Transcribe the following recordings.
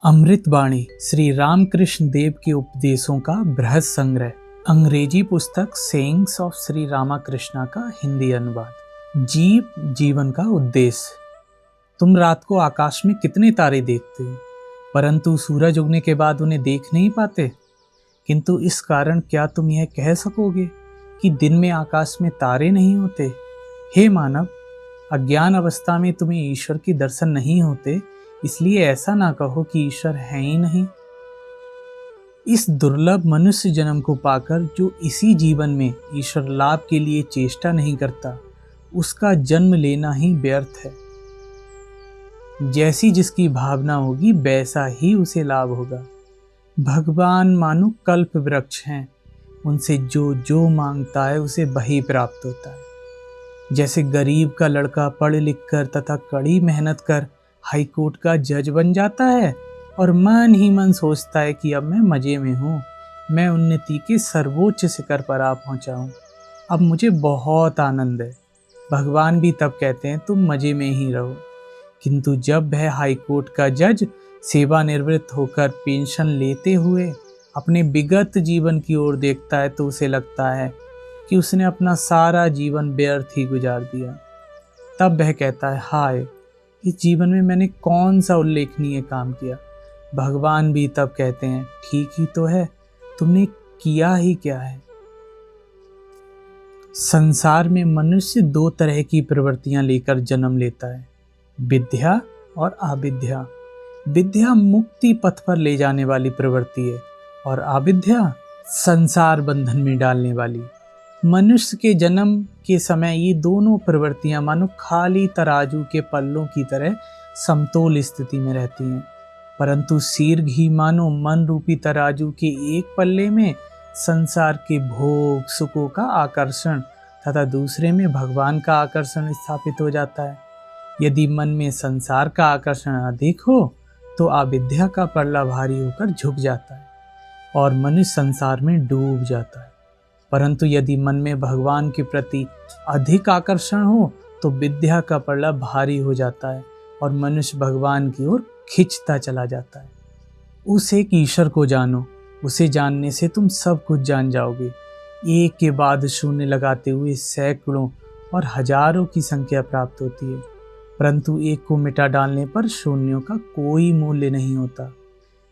अमृतवाणी श्री रामकृष्ण देव के उपदेशों का बृहद संग्रह। अंग्रेजी पुस्तक सेइंग्स ऑफ श्री रामकृष्ण का हिंदी अनुवाद। जीवन का उद्देश्य। तुम रात को आकाश में कितने तारे देखते हो, परंतु सूरज उगने के बाद उन्हें देख नहीं पाते। किंतु इस कारण क्या तुम यह कह सकोगे कि दिन में आकाश में तारे नहीं होते? हे मानव, अज्ञान अवस्था में तुम्हें ईश्वर के दर्शन नहीं होते, इसलिए ऐसा ना कहो कि ईश्वर है ही नहीं। इस दुर्लभ मनुष्य जन्म को पाकर जो इसी जीवन में ईश्वर लाभ के लिए चेष्टा नहीं करता, उसका जन्म लेना ही व्यर्थ है। जैसी जिसकी भावना होगी वैसा ही उसे लाभ होगा। भगवान मानो कल्प वृक्ष हैं, उनसे जो जो मांगता है उसे वही प्राप्त होता है। जैसे गरीब का लड़का पढ़ लिख कर तथा कड़ी मेहनत कर हाई कोर्ट का जज बन जाता है और मन ही मन सोचता है कि अब मैं मजे में हूँ, मैं उन्नति के सर्वोच्च शिखर पर आ पहुँचा हूँ, अब मुझे बहुत आनंद है। भगवान भी तब कहते हैं तुम मजे में ही रहो। किंतु जब वह हाई कोर्ट का जज सेवानिवृत्त होकर पेंशन लेते हुए अपने विगत जीवन की ओर देखता है तो उसे लगता है कि उसने अपना सारा जीवन व्यर्थ ही गुजार दिया। तब वह कहता है, हाय, इस जीवन में मैंने कौन सा उल्लेखनीय काम किया। भगवान भी तब कहते हैं, ठीक ही तो है, तुमने किया ही क्या है। संसार में मनुष्य दो तरह की प्रवृत्तियां लेकर जन्म लेता है, विद्या और अविद्या। विद्या मुक्ति पथ पर ले जाने वाली प्रवृत्ति है और अविद्या संसार बंधन में डालने वाली। मनुष्य के जन्म के समय ये दोनों प्रवृत्तियां मानो खाली तराजू के पल्लों की तरह समतोल स्थिति में रहती हैं, परंतु शीर्घ ही मानो मन रूपी तराजू के एक पल्ले में संसार के भोग सुखों का आकर्षण तथा दूसरे में भगवान का आकर्षण स्थापित हो जाता है। यदि मन में संसार का आकर्षण अधिक हो तो अविद्या का पल्ला भारी होकर झुक जाता है और मनुष्य संसार में डूब जाता है। परंतु यदि मन में भगवान के प्रति अधिक आकर्षण हो तो विद्या का पल्ला भारी हो जाता है और मनुष्य भगवान की ओर खिंचता चला जाता है। उस एक ईश्वर को जानो, उसे जानने से तुम सब कुछ जान जाओगे। एक के बाद शून्य लगाते हुए सैकड़ों और हजारों की संख्या प्राप्त होती है, परंतु एक को मिटा डालने पर शून्यों का कोई मूल्य नहीं होता।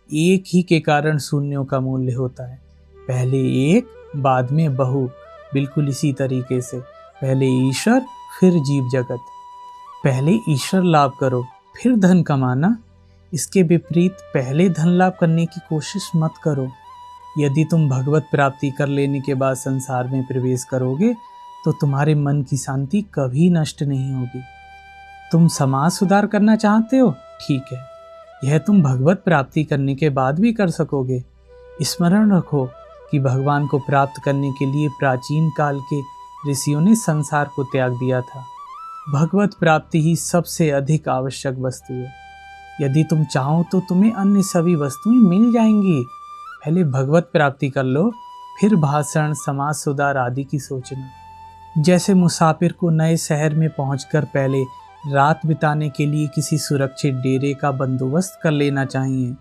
एक ही के कारण शून्यों का मूल्य होता है। पहले एक, बाद में बहु। बिल्कुल इसी तरीके से पहले ईश्वर फिर जीव जगत। पहले ईश्वर लाभ करो फिर धन कमाना। इसके विपरीत पहले धन लाभ करने की कोशिश मत करो। यदि तुम भगवत प्राप्ति कर लेने के बाद संसार में प्रवेश करोगे तो तुम्हारे मन की शांति कभी नष्ट नहीं होगी। तुम समाज सुधार करना चाहते हो, ठीक है, यह तुम भगवत प्राप्ति करने के बाद भी कर सकोगे। स्मरण रखो कि भगवान को प्राप्त करने के लिए प्राचीन काल के ऋषियों ने संसार को त्याग दिया था। भगवत प्राप्ति ही सबसे अधिक आवश्यक वस्तु है। यदि तुम चाहो तो तुम्हें अन्य सभी वस्तुएं मिल जाएंगी। पहले भगवत प्राप्ति कर लो, फिर भाषण, समाज सुधार आदि की सोचना। जैसे मुसाफिर को नए शहर में पहुंचकर पहले रात बिताने के लिए किसी सुरक्षित डेरे का बंदोबस्त कर लेना चाहिए।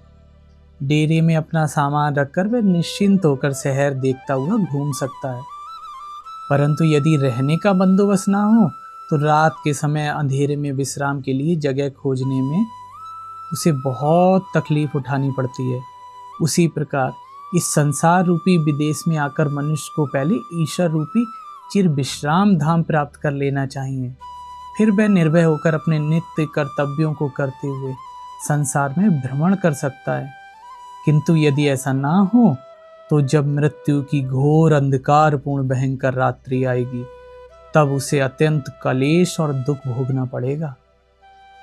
डेरे में अपना सामान रखकर वह निश्चिंत होकर शहर देखता हुआ घूम सकता है। परंतु यदि रहने का बंदोबस्त ना हो तो रात के समय अंधेरे में विश्राम के लिए जगह खोजने में उसे बहुत तकलीफ उठानी पड़ती है। उसी प्रकार इस संसार रूपी विदेश में आकर मनुष्य को पहले ईश्वर रूपी चिर विश्राम धाम प्राप्त कर लेना चाहिए। फिर वह निर्भय होकर अपने नित्य कर्तव्यों को करते हुए संसार में भ्रमण कर सकता है। किंतु यदि ऐसा ना हो तो जब मृत्यु की घोर अंधकारपूर्ण भयंकर रात्रि आएगी तब उसे अत्यंत कलेश और दुख भोगना पड़ेगा।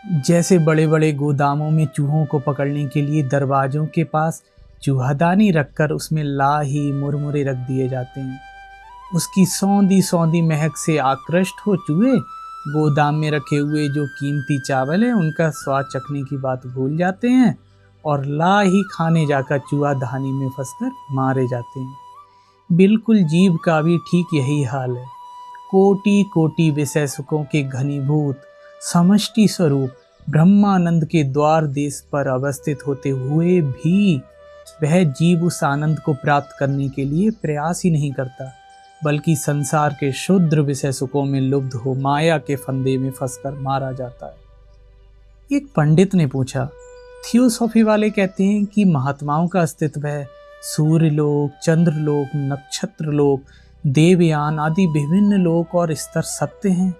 जैसे बड़े बड़े गोदामों में चूहों को पकड़ने के लिए दरवाजों के पास चूहादानी रखकर उसमें लाही मुरमुरे रख दिए जाते हैं। उसकी सौंधी सौंधी महक से आकृष्ट हो चूहे गोदाम में रखे हुए जो कीमती चावल है उनका स्वाद चखने की बात भूल जाते हैं और लाही खाने जाकर चूहा धानी में फंसकर मारे जाते हैं। बिल्कुल जीव का भी ठीक यही हाल है। कोटि कोटि विषय सुखों के घनीभूत समष्टि स्वरूप ब्रह्मानंद के द्वार देश पर अवस्थित होते हुए भी वह जीव उस आनंद को प्राप्त करने के लिए प्रयास ही नहीं करता, बल्कि संसार के क्षुद्र विषय सुखों में लुब्ध हो माया के फंदे में फंसकर मारा जाता है। एक पंडित ने पूछा, थियोसॉफी वाले कहते हैं कि महात्माओं का अस्तित्व है, सूर्यलोक, चंद्रलोक, नक्षत्रलोक, देवयान आदि विभिन्न लोक और स्तर सत्य हैं,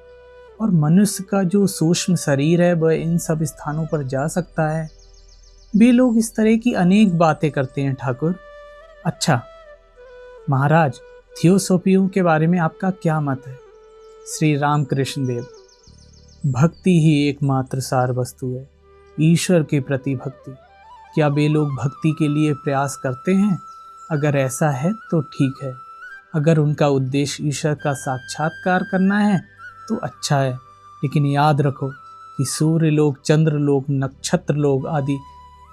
और मनुष्य का जो सूक्ष्म शरीर है वह इन सब स्थानों पर जा सकता है। वे लोग इस तरह की अनेक बातें करते हैं ठाकुर। अच्छा महाराज, थियोसॉफियों के बारे में आपका क्या मत है? श्री रामकृष्ण देव, भक्ति ही एकमात्र सार वस्तु है, ईश्वर के प्रति भक्ति। क्या वे लोग भक्ति के लिए प्रयास करते हैं? अगर ऐसा है तो ठीक है। अगर उनका उद्देश्य ईश्वर का साक्षात्कार करना है तो अच्छा है, लेकिन याद रखो कि सूर्यलोक, चंद्रलोक, नक्षत्रलोक आदि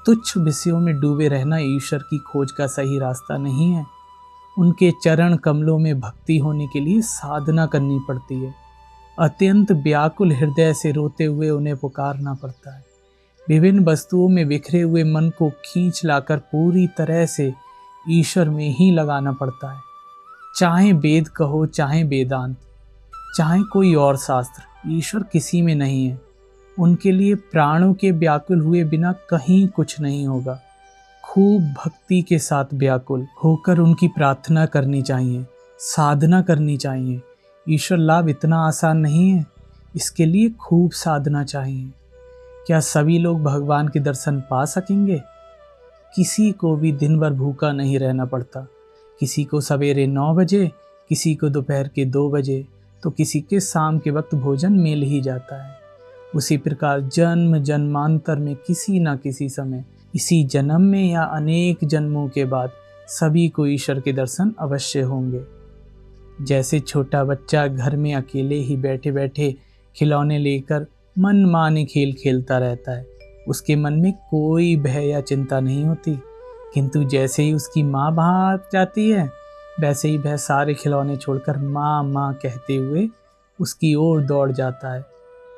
तुच्छ विषयों में डूबे रहना ईश्वर की खोज का सही रास्ता नहीं है। उनके चरण कमलों में भक्ति होने के लिए साधना करनी पड़ती है। अत्यंत व्याकुल हृदय से रोते हुए उन्हें पुकारना पड़ता है। विभिन्न वस्तुओं में बिखरे हुए मन को खींच लाकर पूरी तरह से ईश्वर में ही लगाना पड़ता है। चाहे वेद कहो, चाहे वेदांत, चाहे कोई और शास्त्र, ईश्वर किसी में नहीं है। उनके लिए प्राणों के व्याकुल हुए बिना कहीं कुछ नहीं होगा। खूब भक्ति के साथ व्याकुल होकर उनकी प्रार्थना करनी चाहिए, साधना करनी चाहिए। ईश्वर लाभ इतना आसान नहीं है, इसके लिए खूब साधना चाहिए। क्या सभी लोग भगवान के दर्शन पा सकेंगे? किसी को भी दिन भर भूखा नहीं रहना पड़ता। किसी को सवेरे 9 बजे, किसी को दोपहर के 2 बजे, तो किसी के शाम के वक्त भोजन मिल ही जाता है। उसी प्रकार जन्म जन्मांतर में किसी न किसी समय, इसी जन्म में या अनेक जन्मों के बाद सभी को ईश्वर के दर्शन अवश्य होंगे। जैसे छोटा बच्चा घर में अकेले ही बैठे बैठे खिलौने लेकर मन माने खेल खेलता रहता है, उसके मन में कोई भय या चिंता नहीं होती, किंतु जैसे ही उसकी माँ वहाँ आ जाती है, वैसे ही वह सारे खिलौने छोड़कर माँ माँ कहते हुए उसकी ओर दौड़ जाता है।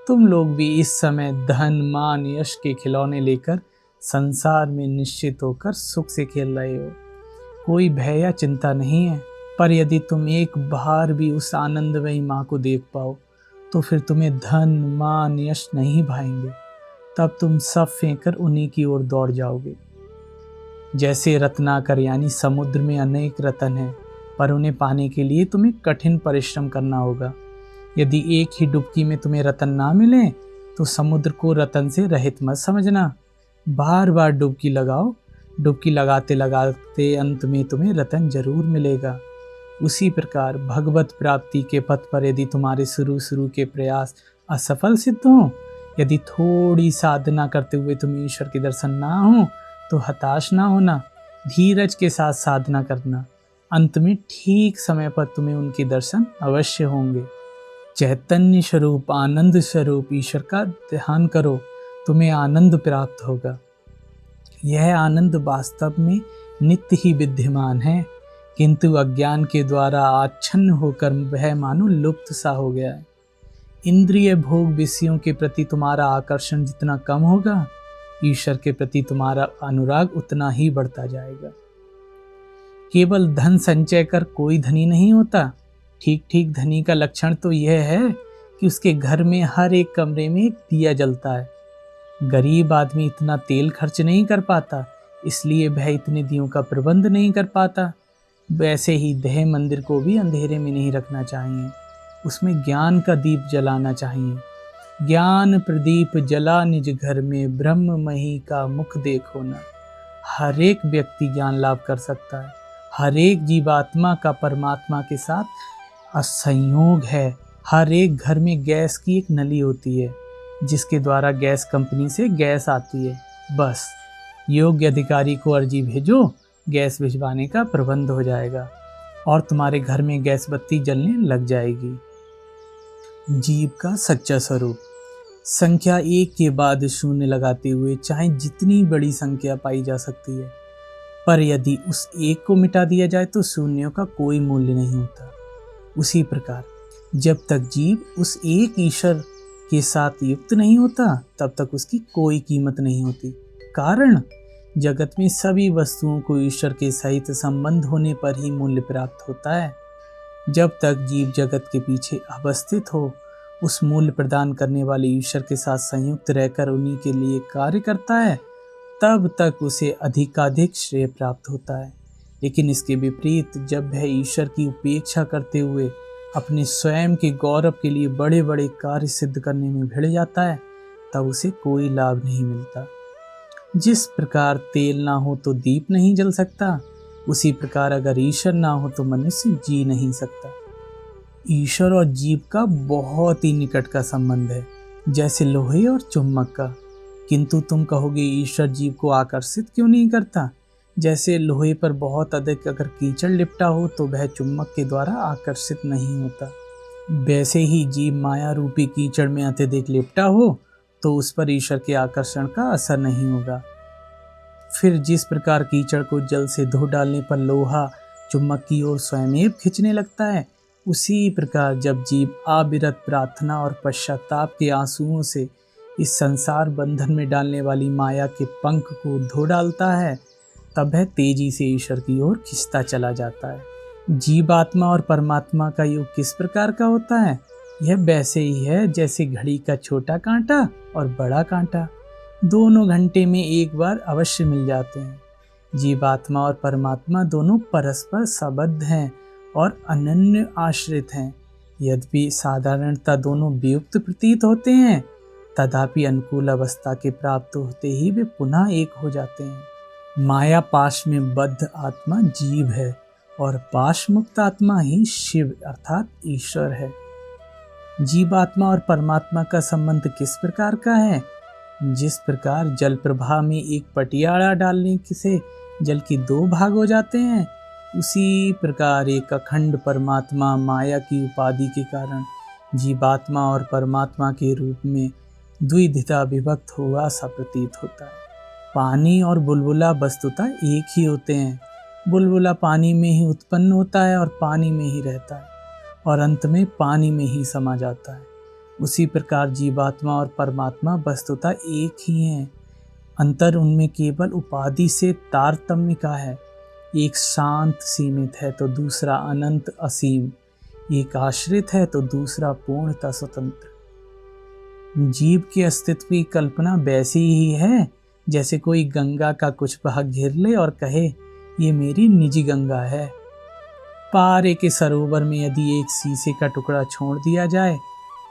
तुम लोग भी इस समय धन, मान, यश के खिलौने लेकर संसार में निश्चित होकर सुख से खेल रहे हो। कोई भय या चिंता नहीं है, पर यदि तुम एक बार भी उस आनंदमयी माँ को देख पाओ तो फिर तुम्हें धन, मान, यश नहीं भाएंगे। तब तुम सब फेंककर उन्हीं की ओर दौड़ जाओगे। जैसे रत्नाकर यानी समुद्र में अनेक रत्न हैं, पर उन्हें पाने के लिए तुम्हें कठिन परिश्रम करना होगा। यदि एक ही डुबकी में तुम्हें रत्न ना मिले तो समुद्र को रत्न से रहित मत समझना। बार बार डुबकी लगाओ, डुबकी लगाते लगाते अंत में तुम्हें रत्न जरूर मिलेगा। उसी प्रकार भगवत प्राप्ति के पथ पर यदि तुम्हारे शुरू के प्रयास असफल सिद्ध हों, यदि थोड़ी साधना करते हुए तुम्हें ईश्वर के दर्शन ना हो, तो हताश ना होना, धीरज के साथ साधना करना। अंत में ठीक समय पर तुम्हें उनके दर्शन अवश्य होंगे। चैतन्य स्वरूप, आनंद स्वरूप ईश्वर का ध्यान करो, तुम्हें आनंद प्राप्त होगा। यह आनंद वास्तव में नित्य ही विद्यमान है, किंतु अज्ञान के द्वारा आच्छन्न होकर वह मानो लुप्त सा हो गया है। इंद्रिय भोग विषयों के प्रति तुम्हारा आकर्षण जितना कम होगा, ईश्वर के प्रति तुम्हारा अनुराग उतना ही बढ़ता जाएगा। केवल धन संचय कर कोई धनी नहीं होता। ठीक ठीक धनी का लक्षण तो यह है कि उसके घर में हर एक कमरे में एक दिया जलता है। गरीब आदमी इतना तेल खर्च नहीं कर पाता, इसलिए वह इतने दियों का प्रबंध नहीं कर पाता। वैसे ही देह मंदिर को भी अंधेरे में नहीं रखना चाहिए, उसमें ज्ञान का दीप जलाना चाहिए। ज्ञान प्रदीप जला निज घर में, ब्रह्ममयी का मुख देखो ना। हर एक व्यक्ति ज्ञान लाभ कर सकता है। हर एक जीवात्मा का परमात्मा के साथ असंयोग है। हर एक घर में गैस की एक नली होती है, जिसके द्वारा गैस कंपनी से गैस आती है। बस योग्य अधिकारी को अर्जी भेजो, गैस भिजवाने का प्रबंध हो जाएगा और तुम्हारे घर में गैस बत्ती जलने लग जाएगी। जीव का सच्चा स्वरूप। संख्या 1 के बाद शून्य लगाते हुए चाहे जितनी बड़ी संख्या पाई जा सकती है, पर यदि उस एक को मिटा दिया जाए तो शून्यों का कोई मूल्य नहीं होता। उसी प्रकार जब तक जीव उस एक ईश्वर के साथ युक्त नहीं होता तब तक उसकी कोई कीमत नहीं होती। कारण जगत में सभी वस्तुओं को ईश्वर के सहित संबंध होने पर ही मूल्य प्राप्त होता है। जब तक जीव जगत के पीछे अवस्थित हो, उस मूल्य प्रदान करने वाले ईश्वर के साथ संयुक्त रहकर उन्हीं के लिए कार्य करता है, तब तक उसे अधिकाधिक श्रेय प्राप्त होता है। लेकिन इसके विपरीत जब वह ईश्वर की उपेक्षा करते हुए अपने स्वयं के गौरव के लिए बड़े बड़े कार्य सिद्ध करने में भिड़ जाता है, तब उसे कोई लाभ नहीं मिलता। जिस प्रकार तेल ना हो तो दीप नहीं जल सकता, उसी प्रकार अगर ईश्वर ना हो तो मनुष्य जी नहीं सकता। ईश्वर और जीव का बहुत ही निकट का संबंध है, जैसे लोहे और चुंबक का। किंतु तुम कहोगे ईश्वर जीव को आकर्षित क्यों नहीं करता? जैसे लोहे पर बहुत अधिक अगर कीचड़ लिपटा हो तो वह चुंबक के द्वारा आकर्षित नहीं होता, वैसे ही जीव माया रूपी कीचड़ में अत्यधिक लिपटा हो तो उस पर ईश्वर के आकर्षण का असर नहीं होगा। फिर जिस प्रकार कीचड़ को जल से धो डालने पर लोहा चुंबक की ओर स्वयं खींचने लगता है, उसी प्रकार जब जीव अविरत प्रार्थना और पश्चाताप के आंसुओं से इस संसार बंधन में डालने वाली माया के पंख को धो डालता है, तब वह तेजी से ईश्वर की ओर खिंचता चला जाता है। जीवात्मा और परमात्मा का योग किस प्रकार का होता है? यह वैसे ही है जैसे घड़ी का छोटा कांटा और बड़ा कांटा दोनों घंटे में एक बार अवश्य मिल जाते हैं। जीवात्मा और परमात्मा दोनों परस्पर संबद्ध हैं और अनन्य आश्रित हैं। यद्यपि साधारणतः दोनों वियुक्त प्रतीत होते हैं, तथापि अनुकूल अवस्था के प्राप्त होते ही वे पुनः एक हो जाते हैं। माया पाश में बद्ध आत्मा जीव है और पाश मुक्त आत्मा ही शिव अर्थात ईश्वर है। जीवात्मा और परमात्मा का संबंध किस प्रकार का है? जिस प्रकार जल प्रवाह में एक पटियाला डालने से जल की दो भाग हो जाते हैं, उसी प्रकार एक अखंड परमात्मा माया की उपाधि के कारण जीवात्मा और परमात्मा के रूप में द्विधा विभक्त हुआ सा प्रतीत होता है। पानी और बुलबुला वस्तुतः एक ही होते हैं। बुलबुला पानी में ही उत्पन्न होता है और पानी में ही रहता है और अंत में पानी में ही समा जाता है। उसी प्रकार जीवात्मा और परमात्मा वस्तुतः एक ही हैं। अंतर उनमें केवल उपाधि से तारतम्य का है। एक शांत सीमित है तो दूसरा अनंत असीम, एक आश्रित है तो दूसरा पूर्णतः स्वतंत्र। जीव के अस्तित्व की कल्पना वैसी ही है जैसे कोई गंगा का कुछ भाग घेर ले और कहे ये मेरी निजी गंगा है। पारे के सरोवर में यदि एक शीशे का टुकड़ा छोड़ दिया जाए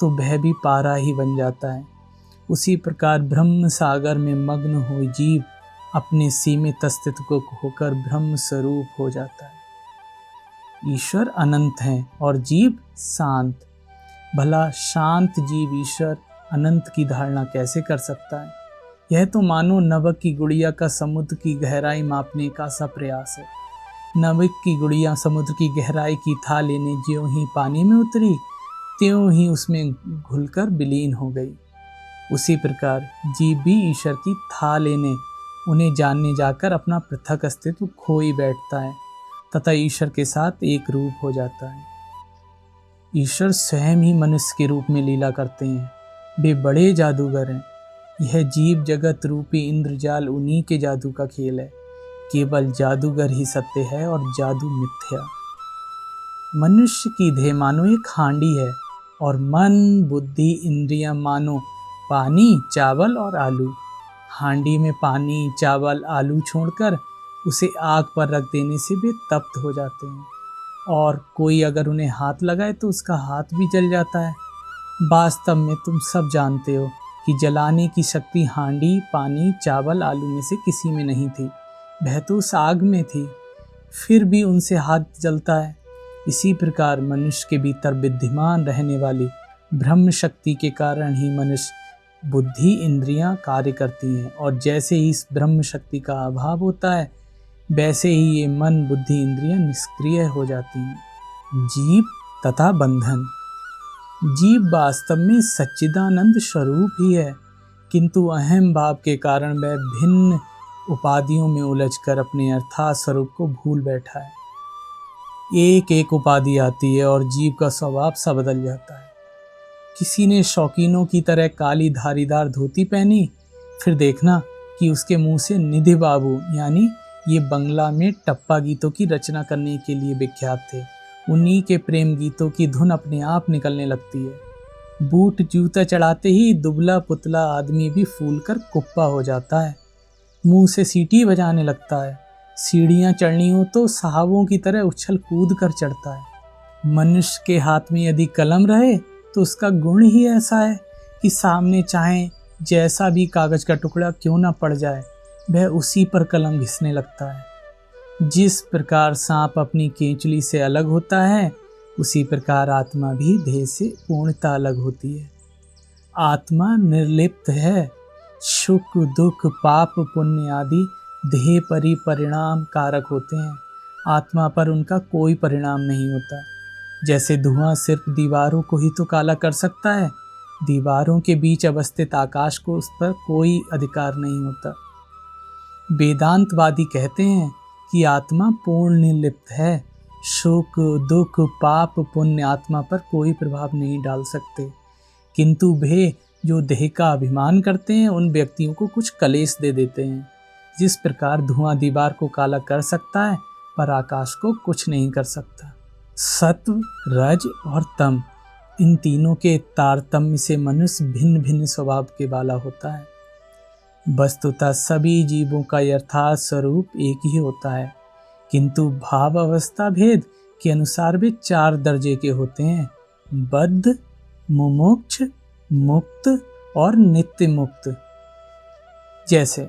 तो वह भी पारा ही बन जाता है। उसी प्रकार ब्रह्म सागर में मग्न हुए जीव अपने सीमित अस्तित्व को खोकर ब्रह्म स्वरूप हो जाता है। ईश्वर अनंत है और जीव शांत। भला शांत जीव ईश्वर अनंत की धारणा कैसे कर सकता है? यह तो मानो नवक की गुड़िया का समुद्र की गहराई मापने का सा प्रयास है। नवक की गुड़िया समुद्र की गहराई की था लेने ज्यों ही पानी में उतरी, त्यों ही उसमें घुलकर विलीन हो गई। उसी प्रकार जीव भी ईश्वर की था लेने उन्हें जानने जाकर अपना पृथक अस्तित्व खो ही बैठता है तथा ईश्वर के साथ एक रूप हो जाता है। ईश्वर स्वयं ही मनुष्य के रूप में लीला करते हैं। वे बड़े जादूगर हैं। यह जीव जगत रूपी इंद्रजाल उन्हीं के जादू का खेल है। केवल जादूगर ही सत्य है और जादू मिथ्या। मनुष्य की देह मानो एक हांडी है और मन बुद्धि इंद्रियां मानो पानी चावल और आलू। हांडी में पानी चावल आलू छोड़कर उसे आग पर रख देने से वे तप्त हो जाते हैं और कोई अगर उन्हें हाथ लगाए तो उसका हाथ भी जल जाता है। वास्तव में तुम सब जानते हो कि जलाने की शक्ति हांडी पानी चावल आलू में से किसी में नहीं थी, वह तो उस आग में थी, फिर भी उनसे हाथ जलता है। इसी प्रकार मनुष्य के भीतर विद्यमान रहने वाली ब्रह्म शक्ति के कारण ही मनुष्य बुद्धि इंद्रियां कार्य करती हैं और जैसे ही इस ब्रह्म शक्ति का अभाव होता है वैसे ही ये मन बुद्धि इंद्रियां निष्क्रिय हो जाती हैं। जीव तथा बंधन। जीव वास्तव में सच्चिदानंद स्वरूप ही है, किंतु अहम भाव के कारण वह भिन्न उपाधियों में उलझकर अपने अर्थात स्वरूप को भूल बैठा है। एक एक उपाधि आती है और जीव का स्वभाव सा बदल जाता है। किसी ने शौकीनों की तरह काली धारीदार धोती पहनी, फिर देखना कि उसके मुंह से निधि बाबू यानी ये बंगला में टप्पा गीतों की रचना करने के लिए विख्यात थे, उन्हीं के प्रेम गीतों की धुन अपने आप निकलने लगती है। बूट जूता चढ़ाते ही दुबला पुतला आदमी भी फूलकर कुप्पा हो जाता है, मुंह से सीटी बजाने लगता है। सीढ़ियां चढ़नी हो तो साहबों की तरह उछल कूद कर चढ़ता है। मनुष्य के हाथ में यदि कलम रहे तो उसका गुण ही ऐसा है कि सामने चाहे जैसा भी कागज का टुकड़ा क्यों ना पड़ जाए, वह उसी पर कलम घिसने लगता है। जिस प्रकार सांप अपनी केंचुली से अलग होता है, उसी प्रकार आत्मा भी देह से पूर्णतः अलग होती है। आत्मा निर्लिप्त है। सुख दुख पाप पुण्य आदि देह पर ही परिणाम कारक होते हैं, आत्मा पर उनका कोई परिणाम नहीं होता। जैसे धुआं सिर्फ दीवारों को ही तो काला कर सकता है, दीवारों के बीच अवस्थित आकाश को उस पर कोई अधिकार नहीं होता। वेदांतवादी कहते हैं कि आत्मा पूर्ण निर्लिप्त है। सुख दुख पाप पुण्य आत्मा पर कोई प्रभाव नहीं डाल सकते, किंतु वे जो देह का अभिमान करते हैं उन व्यक्तियों को कुछ कलेश दे देते हैं। जिस प्रकार धुआं दीवार को काला कर सकता है पर आकाश को कुछ नहीं कर सकता। सत्व रज और तम इन तीनों के तारतम्य से मनुष्य भिन्न भिन्न स्वभाव के वाला होता है। वस्तुतः सभी जीवों का यथार्थ स्वरूप एक ही होता है, किंतु भाव अवस्था भेद के अनुसार वे 4 दर्जे के होते हैं: बद्ध, मुमुक्ष, मुक्त और नित्य मुक्त। जैसे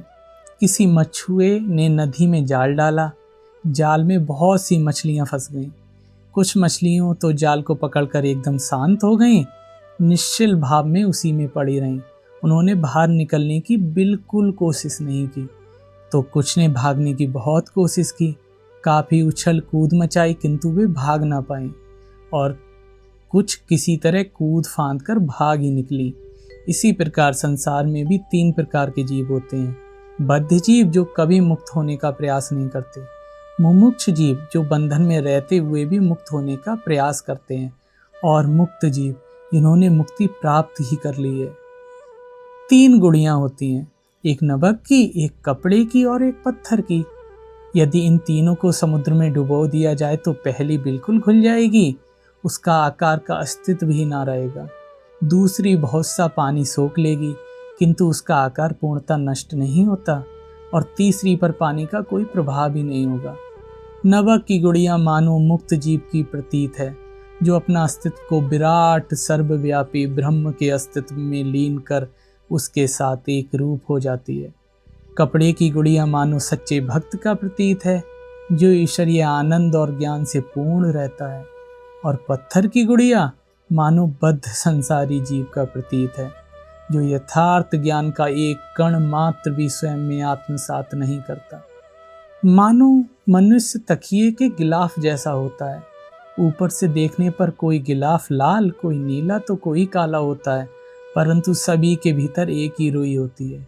किसी मछुए ने नदी में जाल डाला, जाल में बहुत सी मछलियां फंस गईं। कुछ मछलियों तो जाल को पकड़कर एकदम शांत हो गईं, निश्चल भाव में उसी में पड़ी रहीं। उन्होंने बाहर निकलने की बिल्कुल कोशिश नहीं की। तो कुछ ने भागने की बहुत कोशिश की, काफ़ी उछल कूद मचाई, किंतु वे भाग ना पाए, और कुछ किसी तरह कूद फांद कर भाग ही निकली। इसी प्रकार संसार में भी 3 प्रकार के जीव होते हैं: बद्ध जीव जो कभी मुक्त होने का प्रयास नहीं करते, मुमुक्ष जीव जो बंधन में रहते हुए भी मुक्त होने का प्रयास करते हैं, और मुक्त जीव जिन्होंने मुक्ति प्राप्त ही कर ली है। 3 गुड़ियां होती हैं, एक नमक की, एक कपड़े की और एक पत्थर की। यदि इन तीनों को समुद्र में डुबो दिया जाए तो पहली बिल्कुल घुल जाएगी, उसका आकार का अस्तित्व ही ना रहेगा। दूसरी बहुत सा पानी सोख लेगी, किंतु उसका आकार पूर्णतः नष्ट नहीं होता, और तीसरी पर पानी का कोई प्रभाव ही नहीं होगा। नवक की गुड़िया मानो मुक्त जीव की प्रतीत है, जो अपना अस्तित्व को विराट सर्वव्यापी ब्रह्म के अस्तित्व में लीन कर उसके साथ एक रूप हो जाती है। कपड़े की गुड़िया मानो सच्चे भक्त का प्रतीत है, जो ईश्वरीय आनंद और ज्ञान से पूर्ण रहता है, और पत्थर की गुड़िया मानो बद्ध संसारी जीव का प्रतीत है, जो यथार्थ ज्ञान का एक कण मात्र भी स्वयं में आत्मसात नहीं करता। मानो मनुष्य तकिए के गिलाफ जैसा होता है। ऊपर से देखने पर कोई गिलाफ लाल, कोई नीला तो कोई काला होता है, परंतु सभी के भीतर एक ही रुई होती है।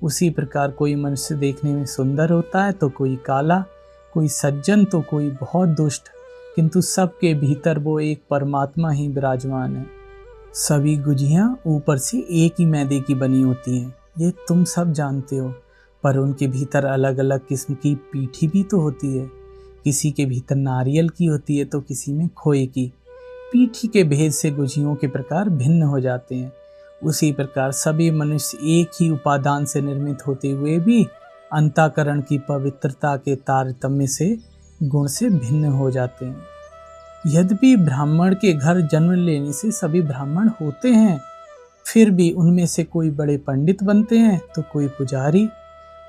उसी प्रकार कोई मनुष्य देखने में सुंदर होता है तो कोई काला, कोई सज्जन तो कोई बहुत दुष्ट, किंतु सबके भीतर वो एक परमात्मा ही विराजमान है। सभी गुजियाँ ऊपर से एक ही मैदे की बनी होती हैं, ये तुम सब जानते हो, पर उनके भीतर अलग अलग किस्म की पीठी भी तो होती है। किसी के भीतर नारियल की होती है तो किसी में खोए की। पीठी के भेद से गुजियों के प्रकार भिन्न हो जाते हैं। उसी प्रकार सभी मनुष्य एक ही उपादान से निर्मित होते हुए भी अंतःकरण की पवित्रता के तारतम्य से गुण से भिन्न हो जाते हैं। यद्यपि ब्राह्मण के घर जन्म लेने से सभी ब्राह्मण होते हैं, फिर भी उनमें से कोई बड़े पंडित बनते हैं तो कोई पुजारी,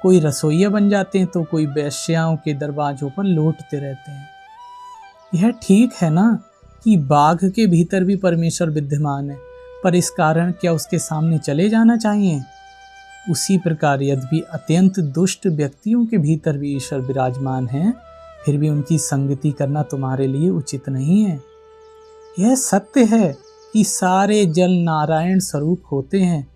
कोई रसोइया बन जाते हैं तो कोई वेश्याओं के दरवाजों पर लौटते रहते हैं। यह ठीक है ना कि बाघ के भीतर भी परमेश्वर विद्यमान है, पर इस कारण क्या उसके सामने चले जाना चाहिए? उसी प्रकार यद्यपि अत्यंत दुष्ट व्यक्तियों के भीतर भी ईश्वर विराजमान है, फिर भी उनकी संगति करना तुम्हारे लिए उचित नहीं है। यह सत्य है कि सारे जल नारायण स्वरूप होते हैं,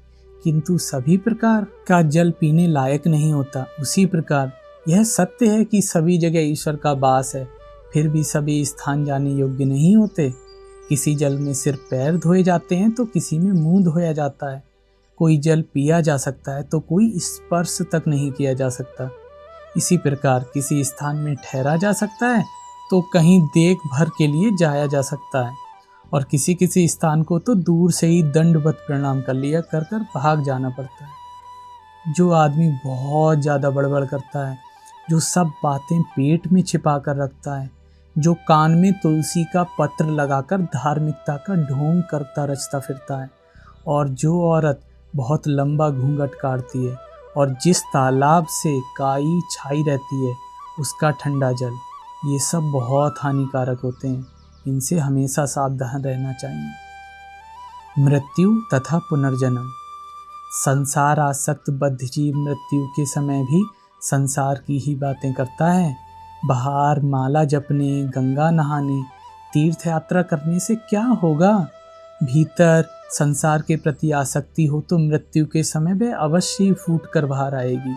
किंतु सभी प्रकार का जल पीने लायक नहीं होता। उसी प्रकार यह सत्य है कि सभी जगह ईश्वर का वास है, फिर भी सभी स्थान जाने योग्य नहीं होते। किसी जल में सिर्फ पैर धोए जाते हैं तो किसी में मुंह धोया जाता है। कोई जल पिया जा सकता है तो कोई स्पर्श तक नहीं किया जा सकता। इसी प्रकार किसी स्थान में ठहरा जा सकता है तो कहीं देखभर के लिए जाया जा सकता है, और किसी किसी स्थान को तो दूर से ही दंडवत प्रणाम कर लिया कर भाग जाना पड़ता है। जो आदमी बहुत ज़्यादा बड़बड़ करता है, जो सब बातें पेट में छिपा कर रखता है, जो कान में तुलसी का पत्र लगाकर धार्मिकता का ढोंग करता रचता फिरता है, और जो औरत बहुत लंबा घूंघट काटती है, और जिस तालाब से काई छाई रहती है उसका ठंडा जल, ये सब बहुत हानिकारक होते हैं। इनसे हमेशा सावधान रहना चाहिए। मृत्यु तथा पुनर्जन्म। संसार आसक्त बद्ध जीव मृत्यु के समय भी संसार की ही बातें करता है। बाहर माला जपने, गंगा नहाने, तीर्थ यात्रा करने से क्या होगा? भीतर संसार के प्रति आसक्ति हो तो मृत्यु के समय वह अवश्य ही फूट कर बाहर आएगी।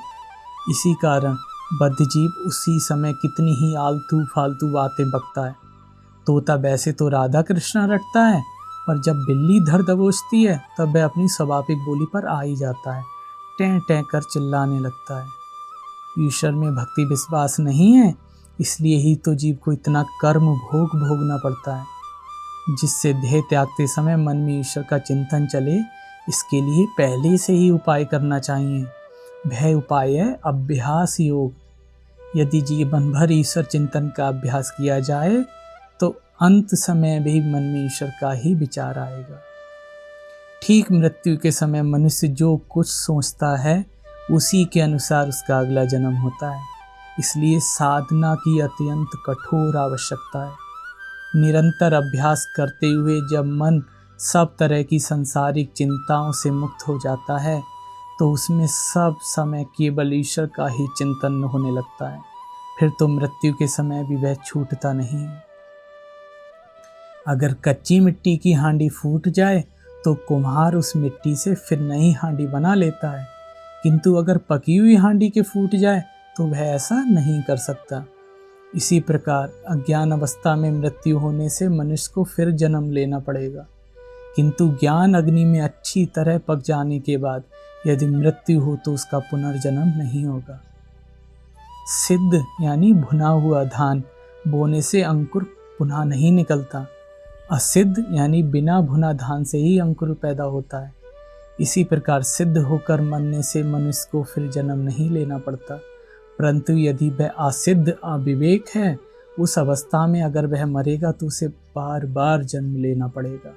इसी कारण बद्ध जीव उसी समय कितनी ही आलतू फालतू बातें बकता है। तोता वैसे तो राधा कृष्ण रटता है, पर जब बिल्ली धर दबोचती है तब वह अपनी स्वाभाविक बोली पर आ ही जाता है, टें टें कर चिल्लाने लगता है। ईश्वर में भक्ति विश्वास नहीं है, इसलिए ही तो जीव को इतना कर्म भोग भोगना पड़ता है, जिससे देह त्यागते समय मन में ईश्वर का चिंतन चले। इसके लिए पहले से ही उपाय करना चाहिए। वह उपाय है अभ्यास योग। यदि जीवन भर ईश्वर चिंतन का अभ्यास किया जाए तो अंत समय भी मन में ईश्वर का ही विचार आएगा। ठीक मृत्यु के समय मनुष्य जो कुछ सोचता है उसी के अनुसार उसका अगला जन्म होता है। इसलिए साधना की अत्यंत कठोर आवश्यकता है। निरंतर अभ्यास करते हुए जब मन सब तरह की सांसारिक चिंताओं से मुक्त हो जाता है तो उसमें सब समय केवल ईश्वर का ही चिंतन होने लगता है। फिर तो मृत्यु के समय भी वह छूटता नहीं है। अगर कच्ची मिट्टी की हांडी फूट जाए तो कुम्हार उस मिट्टी से फिर नई हांडी बना लेता है, किंतु अगर पकी हुई हांडी के फूट जाए तो वह ऐसा नहीं कर सकता। इसी प्रकार अज्ञान अवस्था में मृत्यु होने से मनुष्य को फिर जन्म लेना पड़ेगा, किंतु ज्ञान अग्नि में अच्छी तरह पक जाने के बाद यदि मृत्यु हो तो उसका पुनर्जन्म नहीं होगा। सिद्ध यानी भुना हुआ धान बोने से अंकुर पुनः नहीं निकलता। असिद्ध यानी बिना भुना धान से ही अंकुर पैदा होता है। इसी प्रकार सिद्ध होकर मरने से मनुष्य को फिर जन्म नहीं लेना पड़ता, परंतु यदि वह असिद्ध अविवेक है, उस अवस्था में अगर वह मरेगा तो उसे बार बार जन्म लेना पड़ेगा।